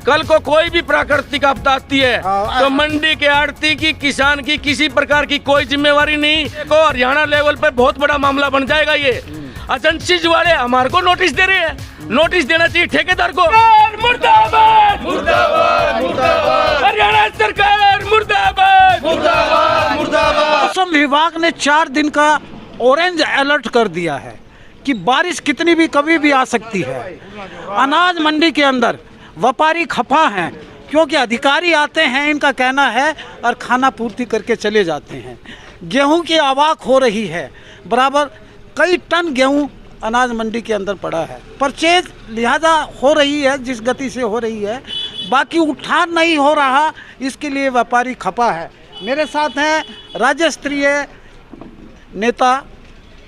कल को कोई भी प्राकृतिक आपदा आती है तो मंडी के आड़ती की, किसान की किसी प्रकार की कोई जिम्मेवारी नहीं। देखो हरियाणा लेवल पे बहुत बड़ा मामला बन जाएगा ये। एजेंसीज वाले हमारे को नोटिस दे रहे हैं, नोटिस देना चाहिए ठेकेदार को। मुर्दाबाद मुर्दाबाद मुर्दाबाद, हरियाणा सरकार मुर्दाबाद मुर्दाबाद मुर्दाबाद। मौसम विभाग ने 4 दिन का ऑरेंज अलर्ट कर दिया है कि बारिश कितनी भी कभी भी आ सकती है। अनाज मंडी के अंदर व्यापारी खफा हैं क्योंकि अधिकारी आते हैं, इनका कहना है, और खाना पूर्ति करके चले जाते हैं। गेहूं की आवक हो रही है, बराबर कई टन गेहूं अनाज मंडी के अंदर पड़ा है। परचेज लिहाजा हो रही है जिस गति से हो रही है, बाकी उठान नहीं हो रहा, इसके लिए व्यापारी खफा है। मेरे साथ हैं राज्य स्तरीय नेता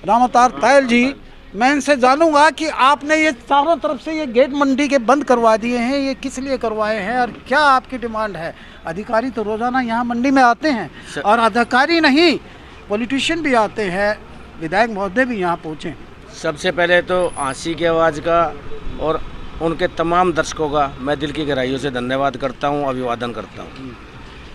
रामावतार तायल जी। मैं इनसे जानूंगा कि आपने ये चारों तरफ से ये गेट मंडी के बंद करवा दिए हैं, ये किस लिए करवाए हैं और क्या आपकी डिमांड है? अधिकारी तो रोजाना यहाँ मंडी में आते हैं, और अधिकारी नहीं पॉलिटिशियन भी आते हैं, विधायक महोदय भी यहाँ पहुँचे। सबसे पहले तो आशी की आवाज़ का और उनके तमाम दर्शकों का मैं दिल की गहराइयों से धन्यवाद करता हूँ, अभिवादन करता हूँ।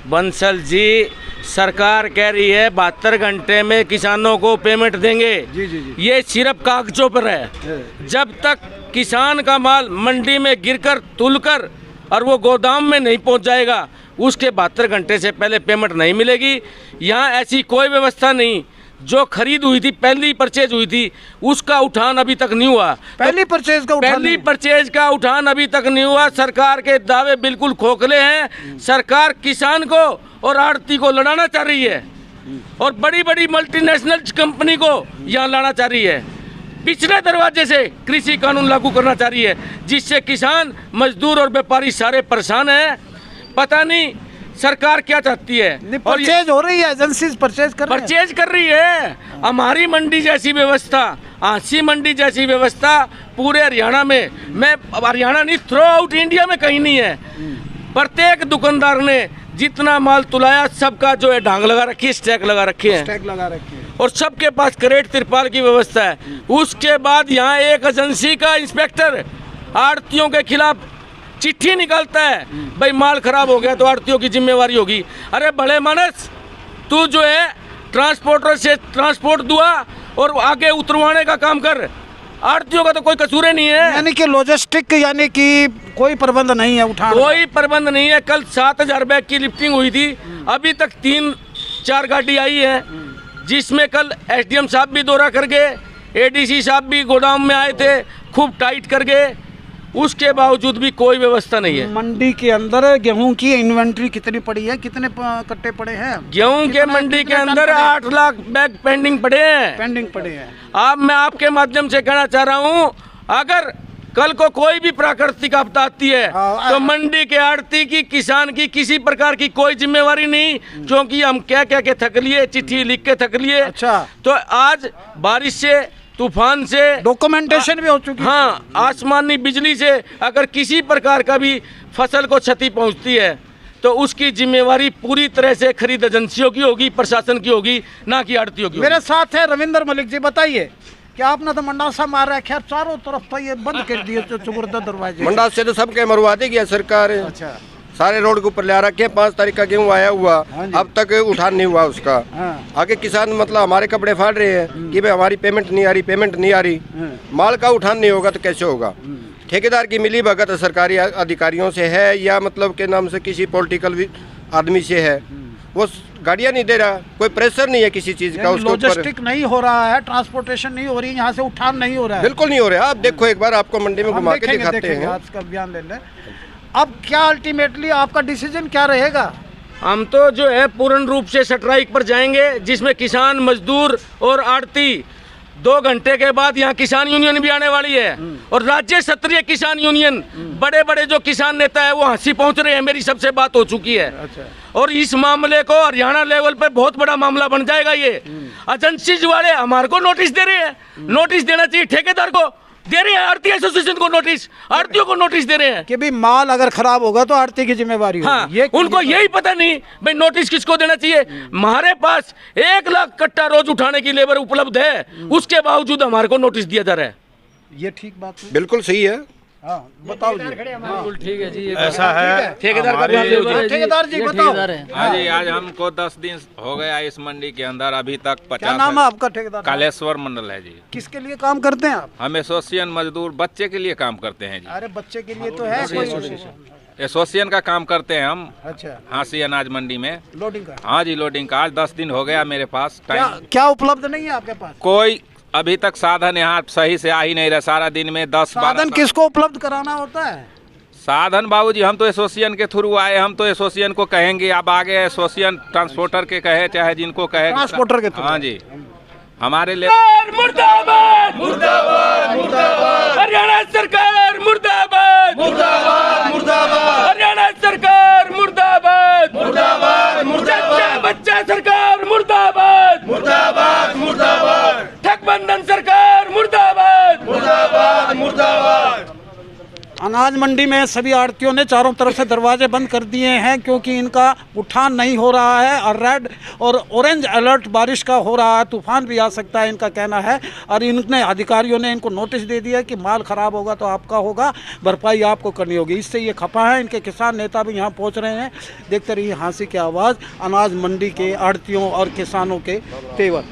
बंसल जी, सरकार कह रही है 72 घंटे में किसानों को पेमेंट देंगे। जी। ये सिर्फ कागजों पर है। जब तक किसान का माल मंडी में गिरकर तुलकर और वो गोदाम में नहीं पहुंच जाएगा, उसके 72 घंटे से पहले पेमेंट नहीं मिलेगी। यहाँ ऐसी कोई व्यवस्था नहीं। जो खरीद हुई थी, पहली परचेज हुई थी, उसका उठान अभी तक नहीं हुआ। पहली परचेज का उठान अभी तक नहीं हुआ। सरकार के दावे बिल्कुल खोखले हैं। सरकार किसान को और आड़ती को लड़ाना चाह रही है और बड़ी बड़ी मल्टीनेशनल कंपनी को यहाँ लाना चाह रही है। पिछले दरवाजे से कृषि कानून लागू करना चाह रही है, जिससे किसान, मजदूर और व्यापारी सारे परेशान हैं। पता नहीं सरकार क्या चाहती है। परचेज हो रही है, एजेंसीज परचेज कर रही है। हमारी मंडी जैसी व्यवस्था, आसी मंडी जैसी व्यवस्था पूरे हरियाणा में, मैं हरियाणा नहीं, थ्रू आउट इंडिया में कहीं नहीं है। प्रत्येक दुकानदार ने जितना माल तुलाया, सबका जो है ढांग लगा रखी है, स्टैक लगा रखे हैं, और सबके पास करेट तिरपाल की व्यवस्था है। उसके बाद यहाँ एक एजेंसी का इंस्पेक्टर आड़तियों के खिलाफ चिट्ठी निकालता है, भाई माल खराब हो गया तो आड़तियों की जिम्मेवारी होगी। अरे बड़े मानस, तू जो है ट्रांसपोर्टर से ट्रांसपोर्ट दुआ और आगे उतरवाने का काम कर। आड़तियों का तो कोई कसूर नहीं है। यानी कि लॉजिस्टिक, यानी कि कोई प्रबंध नहीं है, उठा कोई प्रबंध नहीं है। कल 7000 बैग की लिफ्टिंग हुई थी, अभी तक 3-4 गाड़ी आई है, जिसमें कल एसडीएम साहब भी दौरा कर गए, एडीसी साहब भी गोदाम में आए थे, खूब टाइट कर गए। उसके बावजूद भी कोई व्यवस्था नहीं है। मंडी के अंदर गेहूं की इन्वेंट्री कितनी पड़ी है, कितने कट्टे पड़े हैं? गेहूं के मंडी के अंदर 8 लाख बैग पेंडिंग पड़े हैं। अब मैं आपके माध्यम से कहना चाह रहा हूं, अगर कल को कोई भी प्राकृतिक आपदा आती है तो मंडी के आड़ती की, किसान की किसी प्रकार की कोई जिम्मेवारी नहीं, क्योंकि हम कह के थक लिए, चिट्ठी लिख के थक लिए। अच्छा। तो आज बारिश से, तूफान से, डॉक्यूमेंटेशन भी हो चुकी है। हाँ, आसमानी बिजली से अगर किसी प्रकार का भी फसल को क्षति पहुंचती है तो उसकी जिम्मेवारी पूरी तरह से खरीद एजेंसियों की होगी, प्रशासन की होगी, ना कि आड़तियों की। मेरे साथ है रविंद्र मलिक जी। बताइए कि आपने तो मंडासा मारा है, खैर चारों तरफ तो ये बंद कर दिए चुकुर्दा दरवाजे। मंडासे तो सबके मरवा दी गया सरकार। अच्छा। सारे रोड के ऊपर ले रखे। 5 तारीख का गेहूँ आया हुआ, अब तक उठान नहीं हुआ उसका। आगे किसान मतलब हमारे कपड़े फाड़ रहे हैं कि भाई हमारी पेमेंट नहीं आ रही। माल का उठान नहीं होगा तो कैसे होगा? ठेकेदार की मिली भगत सरकारी अधिकारियों से है या मतलब के नाम से किसी पॉलिटिकल आदमी से है, वो गाड़ियाँ नहीं दे रहा, कोई प्रेशर नहीं है किसी चीज का उसके ऊपर। लॉजिस्टिक नहीं हो रहा है, ट्रांसपोर्टेशन नहीं हो रही, यहाँ से उठान नहीं हो रहा है। बिल्कुल नहीं हो रहा है। आप देखो एक बार, आपको मंडी में घुमा के दिखाते हैं। आपका बयान ले लें। अब क्या अल्टीमेटली आपका डिसीजन क्या रहेगा? हम तो जो है पूर्ण रूप से स्ट्राइक पर जाएंगे, जिसमें किसान, मजदूर और आड़ती 2 घंटे के बाद यहाँ किसान यूनियन भी आने वाली है, और राज्य स्तरीय किसान यूनियन, बड़े बड़े जो किसान नेता है वो हांसी पहुंच रहे हैं। मेरी सबसे बात हो चुकी है। अच्छा। और इस मामले को हरियाणा लेवल पर बहुत बड़ा मामला बन जाएगा। ये एजेंसीज वाले हमारे को नोटिस दे रहे हैं, नोटिस देना चाहिए ठेकेदार को, दे रहे हैं आड़ती एसोसिएशन को नोटिस, आड़तियों को नोटिस दे रहे हैं कि भाई माल अगर खराब होगा तो आड़ती की जिम्मेवारी होगी। हाँ, उनको यही पता नहीं भाई नोटिस किसको देना चाहिए। हमारे पास 1 लाख कट्टा रोज उठाने की लेबर उपलब्ध है, उसके बावजूद हमारे को नोटिस दिया जा रहा है। ये ठीक बात है? बिल्कुल सही है। हाँ बताओ जी। बिल्कुल ठीक है जी। ऐसा है ठेकेदार का हमारी- नाम ले लो जी। ठेकेदार जी बताओ। हाँ जी, आज हमको 10 दिन हो गया इस मंडी के अंदर, अभी तक क्या 50 नाम है आपका ठेकेदार? कालेश्वर मंडल है जी। किसके लिए काम करते हैं आप? हम एसोसिएशन मजदूर बच्चे के लिए काम करते हैं जी। अरे बच्चे के लिए तो है कोई। एसोसिएशन का काम करते हैं हम अच्छा, हांसी अनाज मंडी में। लोडिंग का हाँ जी, लोडिंग का। आज 10 दिन हो गया मेरे पास क्या टाइम। क्या उपलब्ध नहीं है आपके पास? कोई अभी तक साधन यहाँ सही से आ ही नहीं रहा। सारा दिन में 10-12 साधन किसको उपलब्ध कराना होता है? साधन बाबूजी हम तो एसोसिएशन के थ्रू आए, हम तो एसोसिएशन को कहेंगे। अब आगे एसोसिएशन ट्रांसपोर्टर के कहे चाहे जिनको कहे, ट्रांसपोर्टर के थ्रू। हाँ जी, हमारे लिए मुर्दाबाद मुर्दाबाद मुर्दाबाद, हरियाणा सरकार मुर्दाबाद मुर्दाबाद मुर्दाबाद, हरियाणा सरकार मुर्दाबाद मुर्दाबाद मुर्दाबाद, बच्चा सरकार मुर्दाबाद मुर्दाबाद मुर्दाबाद, ठगबंधन सरकार मुर्दाबाद मुर्दाबाद मुर्दाबाद। अनाज मंडी में सभी आड़तियों ने चारों तरफ से दरवाजे बंद कर दिए हैं क्योंकि इनका उठान नहीं हो रहा है और रेड और ऑरेंज अलर्ट बारिश का हो रहा है, तूफान भी आ सकता है इनका कहना है। और इनने अधिकारियों ने इनको नोटिस दे दिया कि माल खराब होगा तो आपका होगा, भरपाई आपको करनी होगी। इससे ये खफा है। इनके किसान नेता भी यहाँ पहुँच रहे हैं। देखते रहिए हांसी की आवाज़ अनाज मंडी के आड़तियों और किसानों के तेवर।